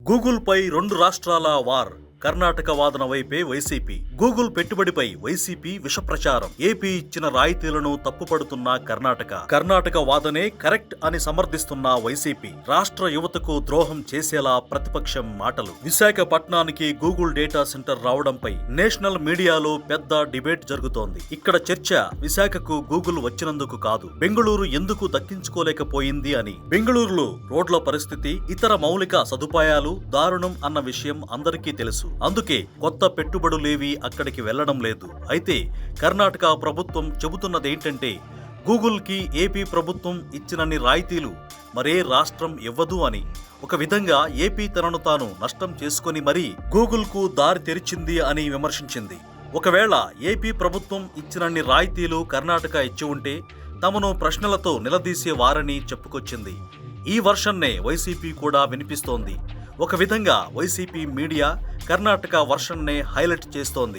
Google పై రెండు రాష్ట్రాల war. Karnataka వాదన వైపే వైసీపీ. గూగుల్ పెట్టుబడిపై వైసీపీ విషప్రచారం. ఏపీ ఇచ్చిన రాయితీలను తప్పుపడుతున్న కర్ణాటక వాదనే కరెక్ట్ అని సమర్థిస్తున్న వైసీపీ. రాష్ట్ర యువతకు ద్రోహం చేసేలా ప్రతిపక్షం మాటలు. విశాఖపట్నానికి గూగుల్ డేటా సెంటర్ రావడంపై నేషనల్ మీడియాలో పెద్ద డిబేట్ జరుగుతోంది. ఇక్కడ చర్చ విశాఖకు గూగుల్ వచ్చినందుకు కాదు, బెంగళూరు ఎందుకు దక్కించుకోలేకపోయింది అని. బెంగళూరులో రోడ్ల పరిస్థితి, ఇతర మౌలిక సదుపాయాలు దారుణం అన్న విషయం అందరికీ తెలుసు. అందుకే కొత్త పెట్టుబడులేవి అక్కడికి వెళ్లడం లేదు. అయితే కర్ణాటక ప్రభుత్వం చెబుతున్నదేంటంటే గూగుల్ కి ఏపీ ప్రభుత్వం ఇచ్చినన్ని రాయితీలు మరే రాష్ట్రం ఇవ్వదు అని. ఒక విధంగా ఏపీ తనను తాను నష్టం చేసుకుని మరీ గూగుల్ కు దారి తెరిచింది అని విమర్శించింది. ఒకవేళ ఏపీ ప్రభుత్వం ఇచ్చినన్ని రాయితీలు కర్ణాటక ఇచ్చి ఉంటే తమను ప్రశ్నలతో నిలదీసేవారని చెప్పుకొచ్చింది. ఈ వర్షన్నే వైసీపీ కూడా వినిపిస్తోంది. ఒక విధంగా వైసీపీ మీడియా కర్ణాటక వర్షన్నే హైలైట్ చేస్తోంది.